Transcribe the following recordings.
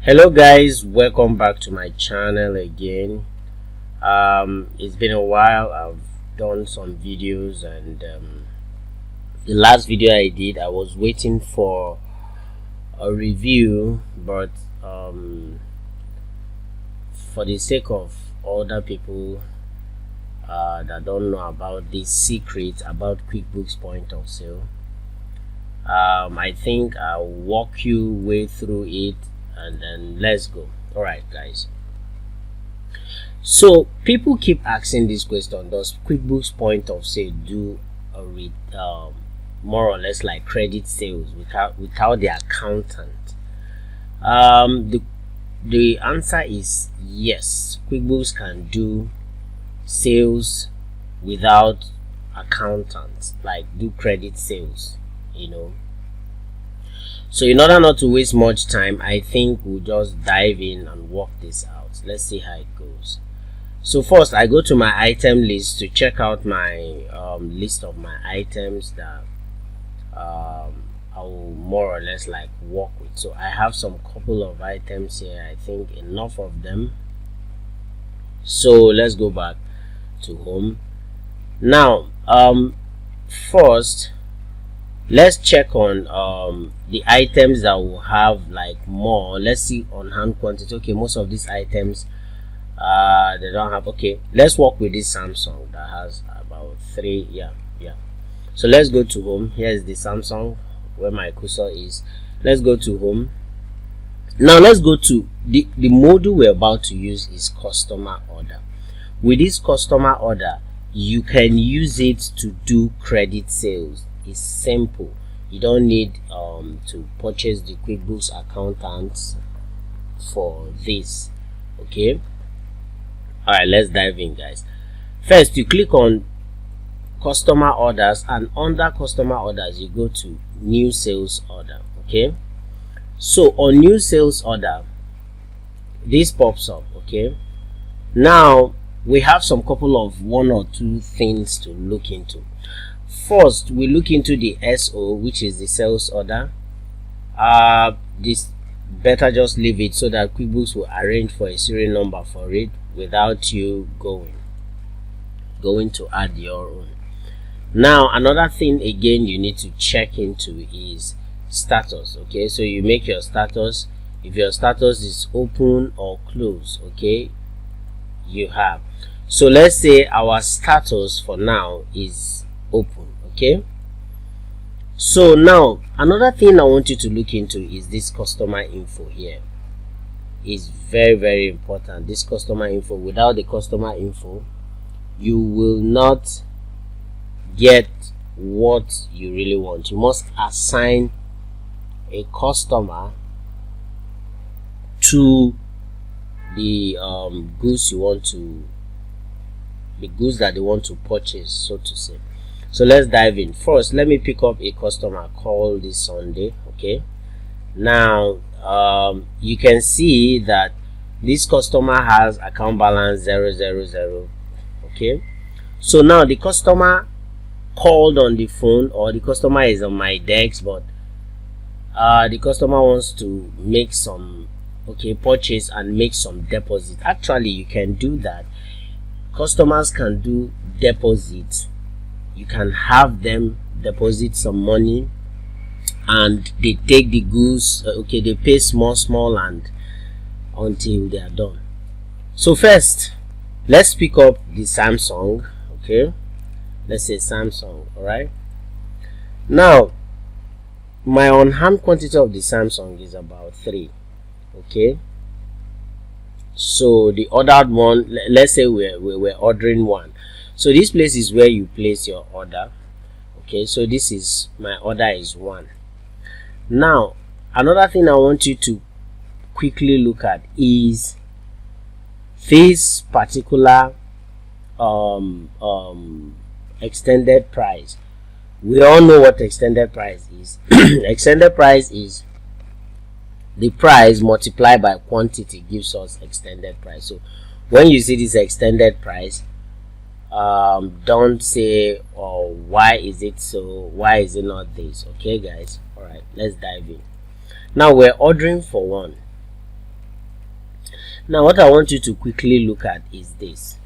Hello guys, welcome back to my channel again. It's been a while. I've done some videos, and the last video I did, I was waiting for a review, but for the sake of other people that don't know about this secret about QuickBooks point of sale, I think I'll walk you way through it, and then let's go. All right guys, so people keep asking this question: does QuickBooks point of sale do a more or less like credit sales without the accountant? The answer is yes. QuickBooks can do sales without accountants, like do credit sales, So in order not to waste much time, I think we'll just dive in and work this out. Let's see how it goes. So first, I go to my item list to check out my list of my items that I will more or less like work with. So I have some couple of items here. I think enough of them. So let's go back to home. Now, first, let's check on the items that will have like more. Let's see on hand quantity. Okay, most of these items they don't have. Okay, let's work with this Samsung that has about 3. Yeah. So let's go to home. Here's the Samsung where my cursor is. Let's go to home. Now let's go to the module we're about to use is customer order. With this customer order, you can use it to do credit sales. It's simple. You don't need to purchase the QuickBooks accountants for this. Okay, all right, let's dive in guys. First, you click on customer orders, and under customer orders you go to new sales order. Okay, so on new sales order, this pops up. Okay, now we have some couple of 1 or 2 things to look into. First, we look into the SO, which is the sales order. This better just leave it so that QuickBooks will arrange for a serial number for it without you going to add your own. Now, another thing again you need to check into is status. Okay, so you make your status. If your status is open or closed, okay, you have. So let's say our status for now is open. Okay, so now another thing I want you to look into is this customer info. Here is very important. This customer info, without the customer info you will not get what you really want. You must assign a customer to the goods that they want to purchase, so to say. So let's dive in. First, let me pick up a customer called this Sunday. Okay, now you can see that this customer has account balance 000. Okay, so now the customer called on the phone, or the customer is on my desk, but the customer wants to make some purchase and make some deposit. Actually, you can do that. Customers can do deposits. You can have them deposit some money and they take the goods. They pay small and until they are done. So first, let's pick up the Samsung. Okay, let's say Samsung. All right, now my on hand quantity of the Samsung is about 3. Okay, so the ordered one, let's say we're ordering 1. So this place is where you place your order. Okay, so this is my order is 1. Now another thing I want you to quickly look at is this particular extended price. We all know what extended price is. Extended price is the price multiplied by quantity gives us extended price. So when you see this extended price, don't say, oh, why is it so, why is it not this? Okay guys, all right, let's dive in. Now we're ordering for 1. Now what I want you to quickly look at is this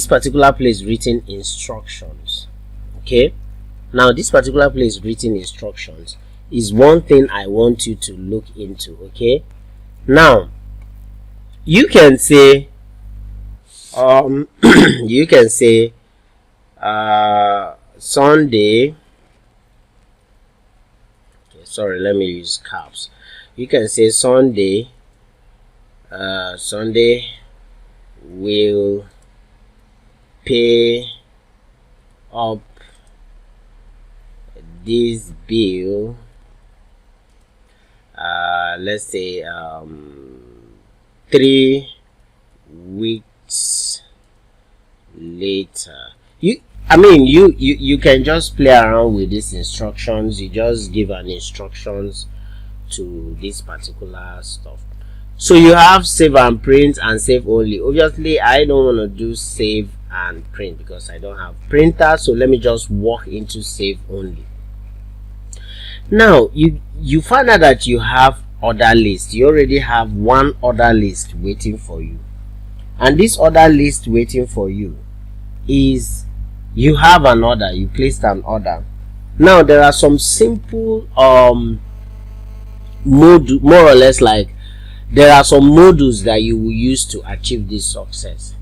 particular place written instructions. Okay, now this particular place written instructions is one thing I want you to look into. Okay, now you can say you can say Sunday. Okay, sorry, let me use caps. You can say Sunday will pay up this bill, let's say 3 weeks later. You can just play around with these instructions. You just give an instructions to this particular stuff. So you have save and print and save only. Obviously I don't want to do save and print because I don't have printer, so let me just walk into save only. Now you find out that you have order list. You already have one order list waiting for you, and this order list waiting for you is you have an order, you placed an order. Now there are some simple more or less, like there are some modules that you will use to achieve this success.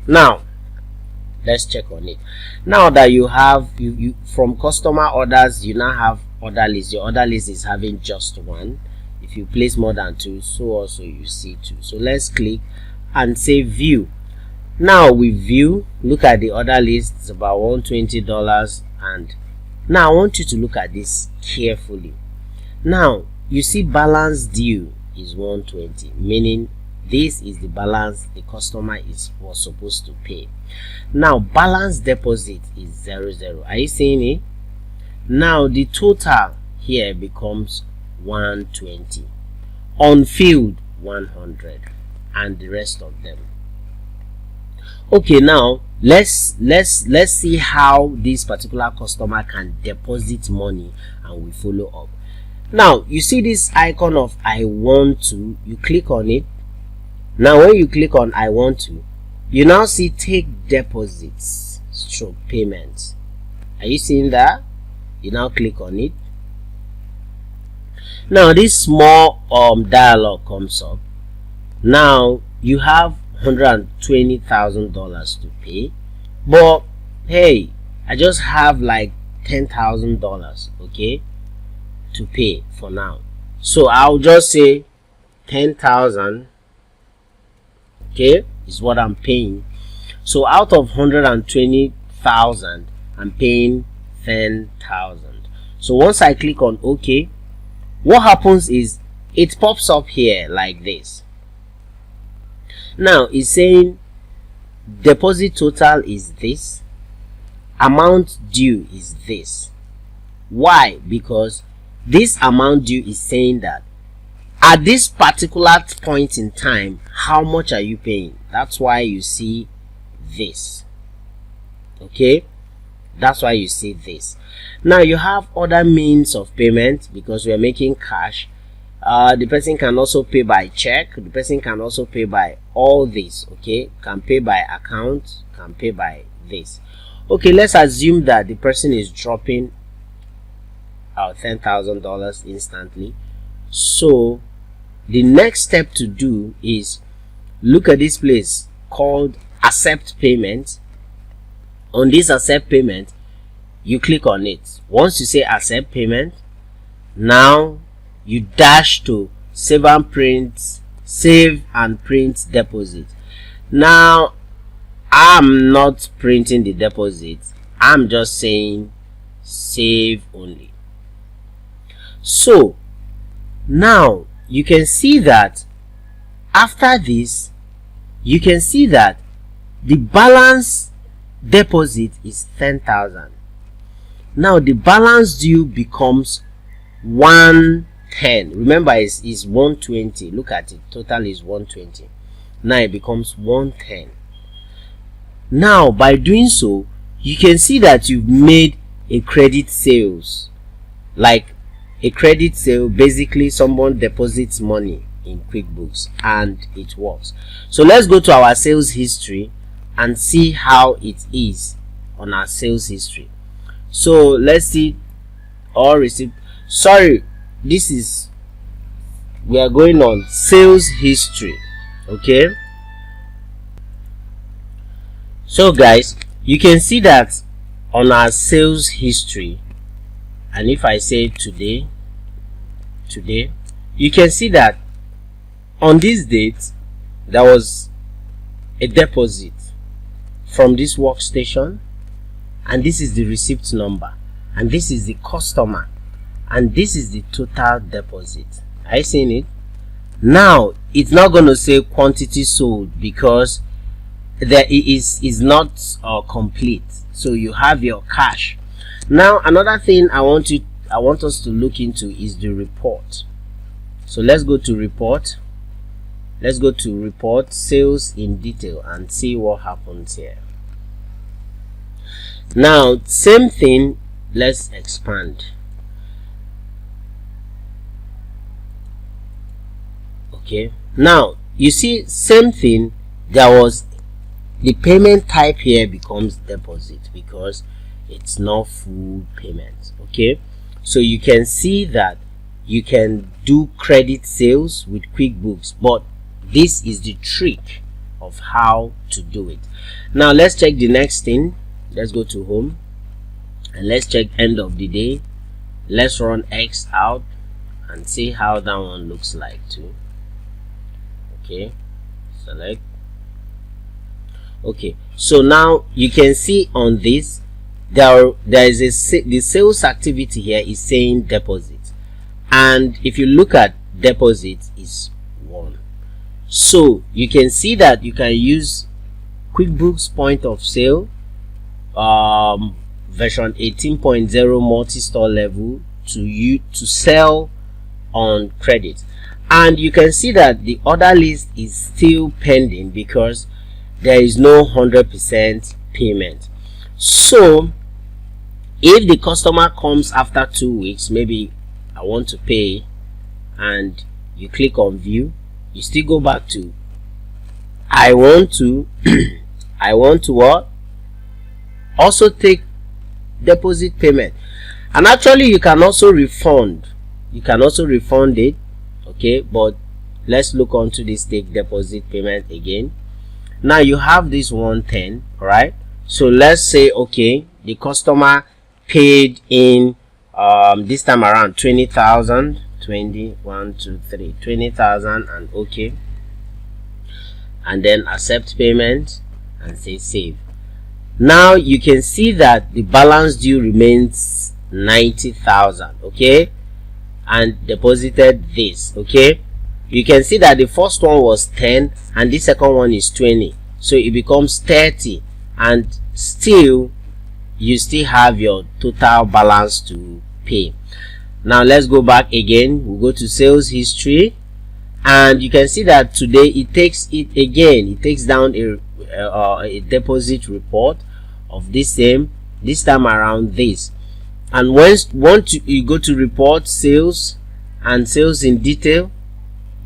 Now let's check on it. Now that you have you from customer orders, you now have order list. Your order list is having just one. If you place more than 2, so also you see 2. So let's click and say view. Now we view, look at the order list. It's about $120, and now I want you to look at this carefully. Now you see balance due is 120, meaning this is the balance the customer was supposed to pay. Now balance deposit is 00. Are you seeing it? Now the total here becomes 120, unfilled 100, and the rest of them. Okay, now let's see how this particular customer can deposit money, and we follow up. Now you see this icon of I want to, you click on it. Now when you click on I want to, you now see take deposits stroke payments. Are you seeing that? You now click on it. Now this small dialog comes up. Now you have $120,000 to pay, but hey, I just have like $10,000, okay, to pay for now. So I'll just say 10,000, okay, is what I'm paying. So out of 120,000, I'm paying 10,000. So once I click on OK, what happens is it pops up here like this. Now it's saying deposit total is this, amount due is this. Why? Because this amount due is saying that at this particular point in time, how much are you paying? That's why you see this. Okay, that's why you see this. Now you have other means of payment because we are making cash. The person can also pay by check. The person can also pay by all this. Okay, can pay by account, can pay by this. Okay, let's assume that the person is dropping our $10,000 instantly. So the next step to do is look at this place called accept payment. On this accept payment, you click on it. Once you say accept payment, now you dash to save and print deposit. Now I'm not printing the deposit, I'm just saying save only. So now you can see that after this, you can see that the balance deposit is 10,000. Now the balance due becomes 110. Remember, is 120. Look at it, total is 120. Now it becomes 110. Now by doing so, you can see that you've made a credit sales. Like a credit sale, basically someone deposits money in QuickBooks, and it works. So let's go to our sales history and see how it is on our sales history. So let's see all receipt. Sorry, this is, we are going on sales history. Okay, so guys, you can see that on our sales history, and if I say today, you can see that on this date there was a deposit from this workstation, and this is the receipt number, and this is the customer, and this is the total deposit. Are you seeing it? Now it's not going to say quantity sold because there is not complete. So you have your cash. Now another thing I want us to look into is the report. So let's go to report. Let's go to report sales in detail and see what happens here. Now same thing, let's expand. Okay, now you see same thing, there was the payment type here becomes deposit because it's not full payment. Okay, so you can see that you can do credit sales with QuickBooks, but this is the trick of how to do it. Now let's check the next thing. Let's go to home and let's check end of the day. Let's run X out and see how that one looks like too. Okay, select. Okay, so now you can see on this there is the sales activity here is saying deposit, and if you look at deposit is 1. So you can see that you can use QuickBooks point of sale version 18.0 multi-store level to sell on credit. And you can see that the order list is still pending because there is no 100% payment. So if the customer comes after 2 weeks, maybe I want to pay, and you click on view, you still go back to I want to I want to what? Also take deposit payment. And actually you can also refund it. Okay, but let's look onto this take deposit payment again. Now you have this 110, right? So let's say okay, the customer paid in this time around 20,000, 21, 2, 3, 20,000, and okay, and then accept payment and say save. Now you can see that the balance due remains 90,000. Okay, and deposited this. Okay, you can see that the first one was 10 and the second one is 20, so it becomes 30, and still you still have your total balance to pay. Now let's go back again. We'll go to sales history, and you can see that today it takes down a deposit report of this time around this. And once you go to report sales and sales in detail,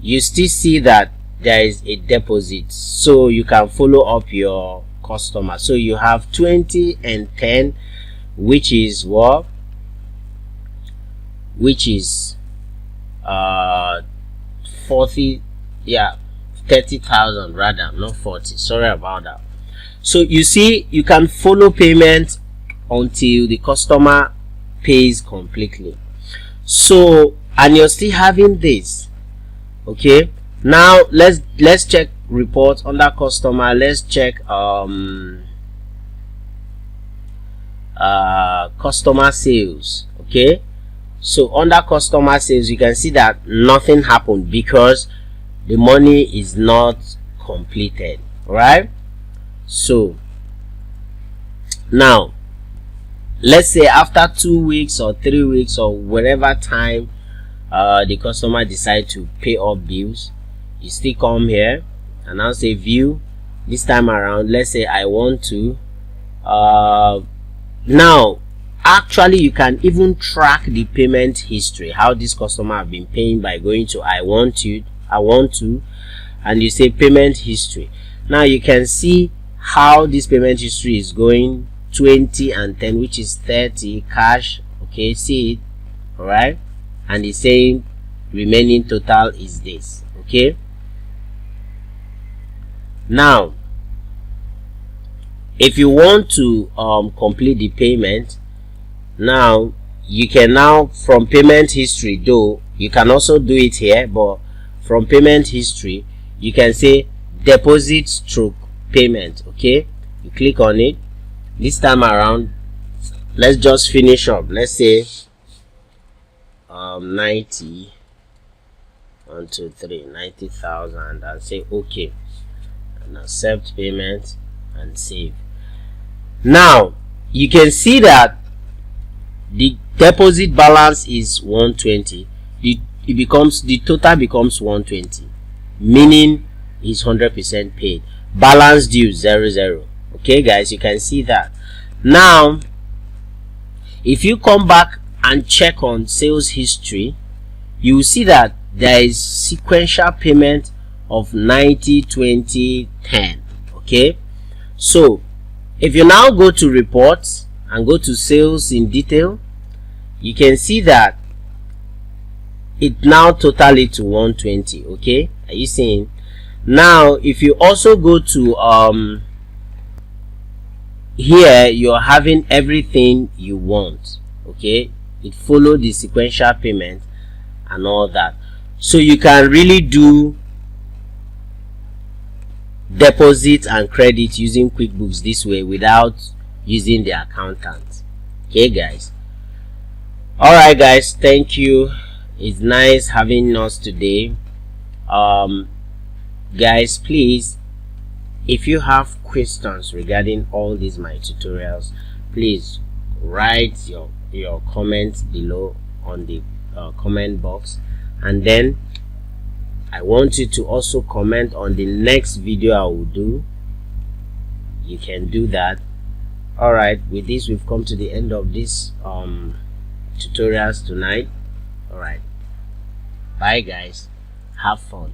you still see that there is a deposit, so you can follow up your customer. So you have 20 and 10, which is what? Which is 40, yeah, 30,000 rather, not 40. Sorry about that. So you see, you can follow payment until the customer pays completely. So, and you're still having this. Okay, now let's check report under customer. Let's check customer sales. Okay, so under customer sales you can see that nothing happened because the money is not completed, right? So now let's say after 2 weeks or 3 weeks or whatever time the customer decide to pay off bills, you still come here and I'll say view. This time around, let's say I want to now actually you can even track the payment history, how this customer have been paying, by going to I want you I want to, and you say payment history. Now you can see how this payment history is going, 20 and 10, which is 30 cash. Okay, see it. All right, and it's saying remaining total is this. Okay, now if you want to complete the payment, now you can, now from payment history, though you can also do it here, but from payment history you can say deposit stroke payment. Okay, you click on it. This time around, let's just finish up. Let's say 90 1 2 3 90,000, and say okay, and accept payment and save. Now you can see that the deposit balance is 120. The total becomes 120, meaning it's 100% paid. Balance due 00. Okay guys, you can see that. Now if you come back and check on sales history, you will see that there is sequential payment of 90 20 10. Okay, so if you now go to reports and go to sales in detail, you can see that it now totally to 120. Okay, are you seeing? Now if you also go to here, you're having everything you want. Okay, it follow the sequential payment and all that, so you can really do deposit and credit using QuickBooks this way without using the accountant. Okay guys, all right guys, thank you. It's nice having us today. Guys, please, if you have questions regarding all these my tutorials, please write your comments below on the comment box, and then I want you to also comment on the next video I will do. You can do that. All right, with this we've come to the end of this tutorials tonight. All right, bye guys, have fun.